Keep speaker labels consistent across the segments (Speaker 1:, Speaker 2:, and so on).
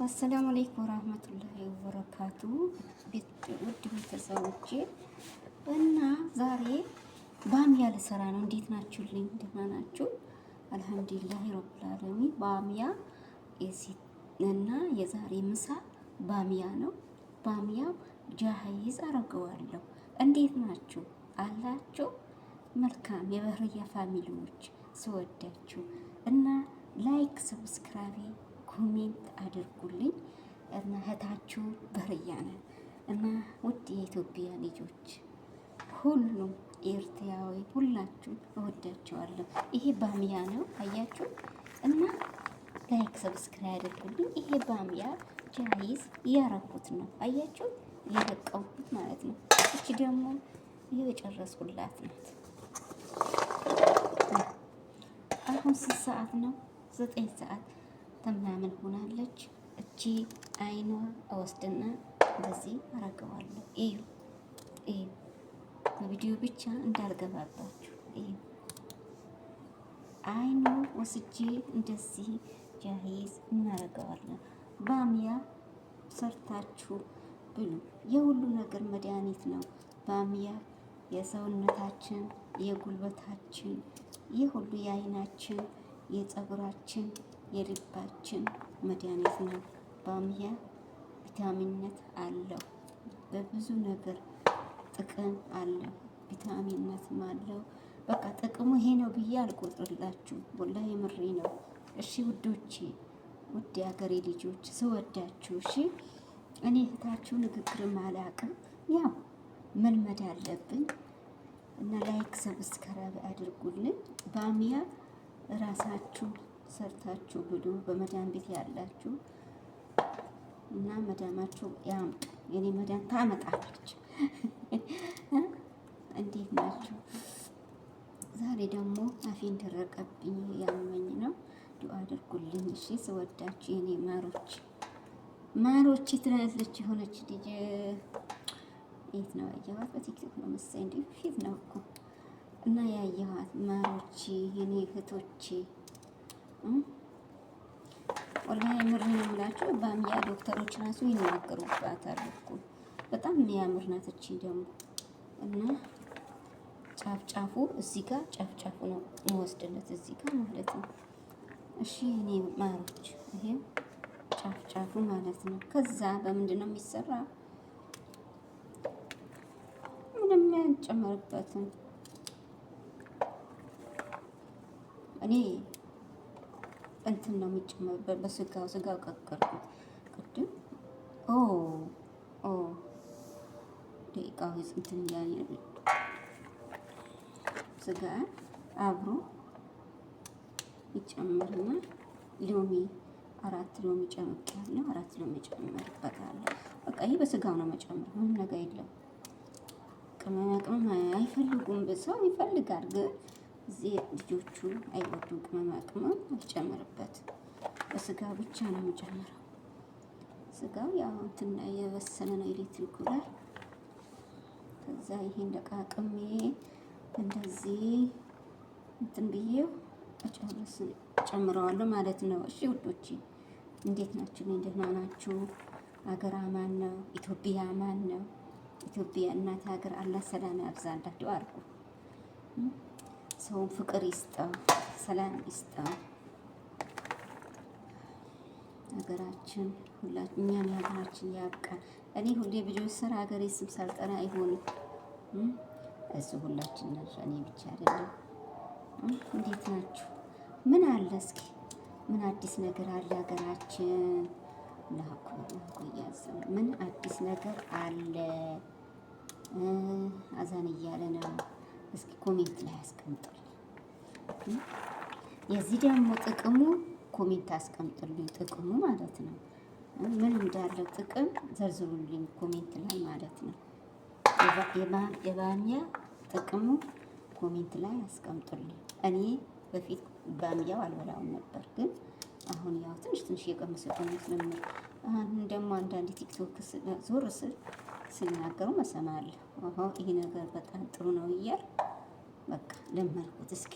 Speaker 1: አሰላሙ አለይኩም ወራህመቱላሂ ወበረካቱ። ውድ ቤተሰቦቼ እና ዛሬ ባሚያ ልሰራ ነው። እንዴት ናችሁልኝ? ደህና ናችሁ? አልሐምዱሊላሂ ረብል ዓለሚን። ባሚያ እና የዛሬ ምሳ ባሚያ ነው። ባሚያ ጃሂዝ አረገዋለሁ። እንዴት ናችሁ አላችሁ? መልካም የበህርያ ፋሚሊዎች ስወዳችሁ እና ላይክ ሰብስክራይብ ኮሜንት አድርጉልኝ እና እህታችሁ በህርያ ነን እና ውድ የኢትዮጵያ ልጆች ሁሉም ኤርትራዊ ሁላችሁ እወዳቸዋለሁ። ይሄ ባሚያ ነው አያችሁ እና ላይክ ሰብስክራይብ አድርጉልኝ። ይሄ ባሚያ ጃሂዝ እያረኩት ነው አያችሁ፣ እየለቀውኩት ማለት ነው። እቺ ደግሞ የጨረስኩላት ናት። አሁን 6 ሰዓት ነው፣ 9 ሰዓት ተምናምን ሆናለች። እቺ አይኗ እወስድና እንደዚህ አረገዋለሁ። እዩ እዩ፣ በቪዲዮ ብቻ እንዳልገባባችሁ እዩ። አይኑ ወስጄ እንደዚህ ጃሂዝ እናረገዋለን። ባሚያ ሰርታችሁ ብሉ። የሁሉ ነገር መድኃኒት ነው ባሚያ። የሰውነታችን፣ የጉልበታችን፣ የሁሉ የአይናችን፣ የፀጉራችን፣ የልባችን መድኃኒት ነው ባሚያ። ቪታሚንነት አለው፣ በብዙ ነገር ጥቅም አለው፣ ቪታሚንነትም አለው። በቃ ጥቅሙ ይሄ ነው ብዬ አልቆጥርላችሁ፣ ወላሂ ምሬ ነው። እሺ ውዶቼ፣ ውድ የሀገሬ ልጆች ስወዳችሁ፣ እሺ እኔ እህታችሁ ንግግርም አላውቅም፣ ያው መልመድ አለብን እና ላይክ ሰብስክራይብ አድርጉልን። ባሚያ ራሳችሁ ሰርታችሁ ብሉ። በመዳን ቤት ያላችሁ እና መዳማችሁ ያምጡ። የኔ መዳን ታመጣለች። እንዴት ናችሁ? ዛሬ ደግሞ አፌን ደረቀብኝ፣ ያመኝ ነው። ዱአ አድርጉልኝ እሺ። ስወዳችሁ የኔ ማሮች ማሮች ትላለች የሆነች ልጅ የት ነው ያየኋት? በቲክቶክ ነው መሰለኝ፣ እንዴ ፊት ነው እኮ እና ያየኋት ማሮች የኔ እህቶቼ ወላሂ ምር ነው የምላችሁ። ባሚያ ዶክተሮች ራሱ ይናገሩባታል እኮ በጣም የሚያምር ናት። እቺ ደግሞ እና ጫፍ ጫፉ እዚህ ጋር ጫፍ ጫፉ ነው የምወስድለት እዚህ ጋር ማለት ነው። እሺ እኔ ማሮች ይሄ ጫፍ ጫፉ ማለት ነው። ከዛ በምንድን ነው የሚሰራ? ምንም ያንጨመርበትም እኔ እንትን ነው የሚጨመርበት በስጋው ቀቀልኩት ቅድም። ደቂቃው እንትን እያለ ስጋ አብሮ ይጨመርና ሎሚ 4 ሎሚ ጨምቄያለሁ። 4 ሎሚ ጨምርበታለሁ። በቃ ይሄ በስጋው ነው መጨመር፣ ምንም ነገር የለም። ቅመማ ቅመም አይፈልጉም፣ ሰው ይፈልጋል ግን እዚህ ልጆቹ አይወዱም። ቅመማ ቅመም አልጨምርበት፣ በስጋው ብቻ ነው የምጨምረው። ስጋው ያው እንትን የበሰለ ነው ኤሌክትሪኩ ላይ። ከዛ ይሄን ደቃቅሜ እንደዚህ እንትን ብዬው ጨምረዋለሁ ማለት ነው። እሺ ውዶቼ እንዴት ናችሁ? ደህና ናችሁ? ሀገር አማን ነው? ኢትዮጵያ አማን ነው? ኢትዮጵያ እናት ሀገር አላህ ሰላም ያብዛላት። ዱአ አድርጉ። ሰውን ፍቅር ይስጠው፣ ሰላም ይስጠው። ሀገራችን ሁላችን እኛም የሀገራችን ያብቃን። እኔ ሁሌ ልጆች ስራ ሀገሬ ስም ሳልጠራ አይሆንም። እሱ ሁላችን ነን፣ እኔ ብቻ አይደለም። እንዴት ናችሁ? ምን አለ እስኪ ምን አዲስ ነገር አለ ሀገራችን? ምን አዲስ ነገር አለ? አዛን እያለ ነው። እስኪ ኮሜንት ላይ አስቀምጡልኝ። የዚህ ደግሞ ጥቅሙ ኮሜንት አስቀምጡልኝ፣ ጥቅሙ ማለት ነው። ምን እንዳለው ጥቅም ዘርዝሩልኝ ኮሜንት ላይ ማለት ነው። የባሚያ ጥቅሙ ኮሜንት ላይ አስቀምጡልኝ። እኔ በፊት ባሚያው አልበላውም ነበር፣ ግን አሁን ያው ትንሽ ትንሽ የቀመሰው ስለምን ደግሞ አንዳንድ ቲክቶክ ዞር ስል ሲናገሩ መሰማለሁ። ይሄ ነገር በጣም ጥሩ ነው እያል በቃ ለመርኩት። እስኪ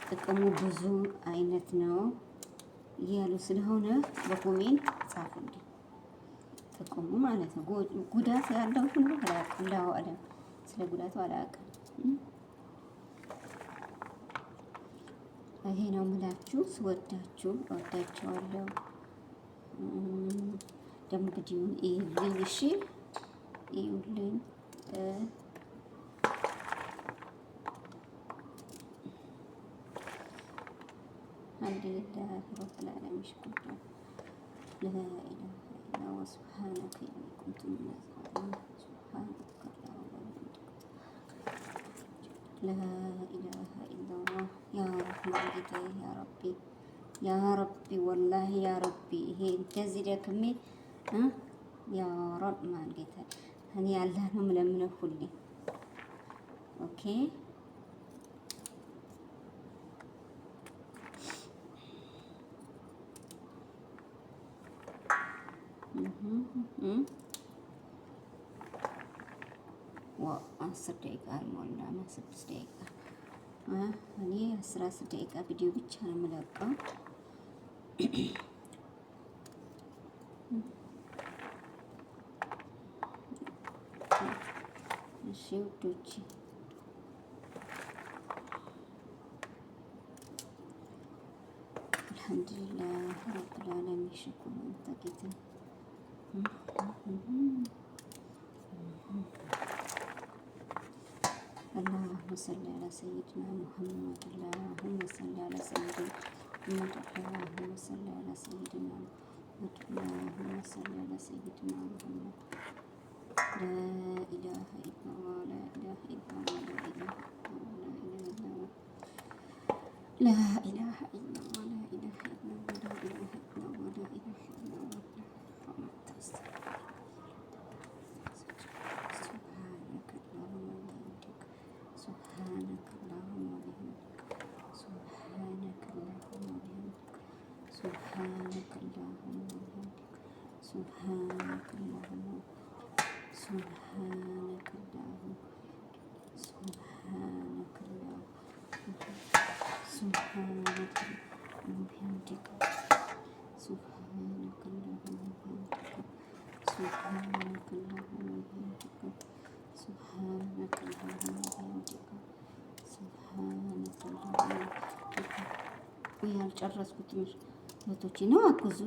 Speaker 1: ጥቅሙ ብዙ አይነት ነው እያሉ ስለሆነ በኮሜንት ጻፉልኝ። ጥቅሙ ማለት ነው። ጉዳት ያለው ሁሉ አላውቅም። ላው አለ ስለ ጉዳቱ አላውቅም። ይሄ ነው የምላችሁ። ስወዳችሁ እወዳችኋለሁ። ደግሞ ቪዲዮውን እዩልኝ፣ እሺ እዩልኝ። አልሐምዱሊላህ ረብል ዓለሚን ሽኩር ለኢላሀ ኢላ ወሱብሃነከ ኢኒ ኩንቱ ሚነዝ ዛሊሚን ላኢላሀ ኢላላህ ያ ረህማን ጌታዬ ያ ረቢ ያ ረቢ ወላሂ ያ ረቢ ይሄ እንደዚህ ደክሜ ያ ረህማን ጌታዬ እኔ አላህ ነው የምለምነው ሁሌ። ኦኬ አስር ደቂቃ አልሞላም፣ 6 ደቂቃ። እኔ 10 ደቂቃ ቪዲዮ ብቻ ነው የምለቀው። እሺ ውዶች አልሐምዱሊላህ ረብል ዓለሚን ሽኩር ተቂት اللهم صل على سيدنا محمد اللهم صل على سيدنا محمد اللهم صل على سيدنا محمد اللهم صل على سيدنا محمد لا إله إلا الله لا إله إلا الله لا إله إلا الله لا إله إلا الله لا إله إلا الله لا إله إلا الله سبحانك اللهم وبحمدك سبحانك اللهم وبحمدك سبحانك اللهم وبحمدك سبحانك اللهم سبحانك اللهم سبحانك اللهم سبحانك وبحمدك سبحانك اللهم وبحمدك سبحانك اللهم وبحمدك سبحانك اللهم وبحمدك سبحانك اللهم ያልጨረስኩት እህቶቼ ነው አግዙ።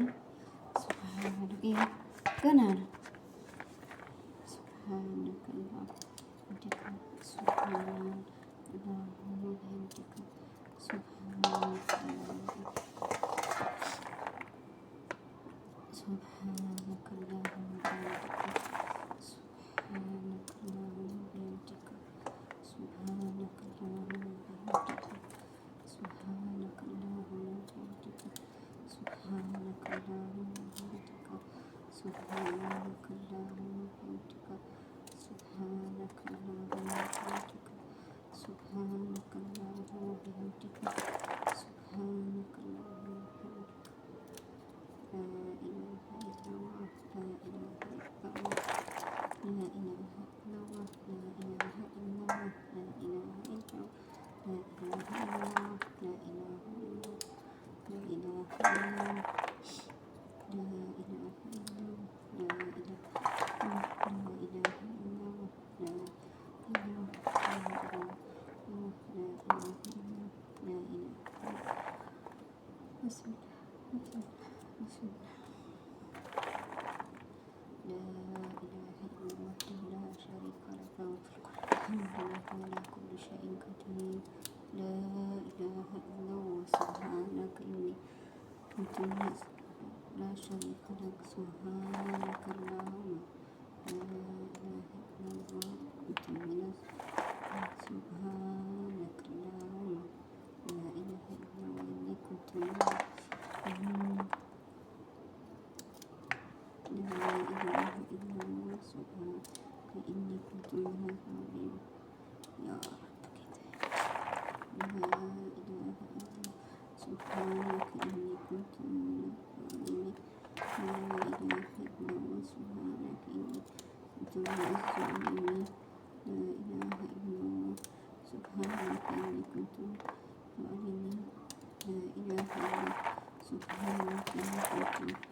Speaker 1: ሱብሃንአላህ ገና ነው። ሱብሃንአላህ ወዲካ ሱብሃንአላህ ወዲካ ሱብሃንአላህ سبحانك اللهم وبحمدك سبحانك اللهم وبحمدك سبحانك اللهم وبحمدك سبحانك اللهم وبحمدك سبحانك اللهم وبحمدك سبحانك اللهم وبحمدك سبحانك اللهم وبحمدك سبحانك اللهم وبحمدك سبحانك اللهم وبحمدك لا إله إلا الله لا إله إلا الله لا إله إلا الله لا إله إلا الله لا إله إلا الله لا إله إلا الله لا إله إلا الله لا إله إلا الله لا إله إلا الله لا إله إلا الله لا إله إلا الله لا إله بسم الله بسم الله بسم الله لا إله إلا الله لا شريك له الحمد لله على كل شيء قدير لا إله إلا الله سبحانك إني كنت من لا شريك لك سبحانك اللهم لا إله إلا الله كنت من سبحانك اللهم لا إله إلا الله إني كنت من لا إله إلا الله سبحانك إني كنت من الظالمين يا رب لا إله إلا الله سبحانك إني كنت من الظالمين لا إله إلا الله سبحانك إني كنت من الظالمين لا إله إلا الله سبحانك إني كنت من الظالمين لا إله إلا الله سبحانك إني كنت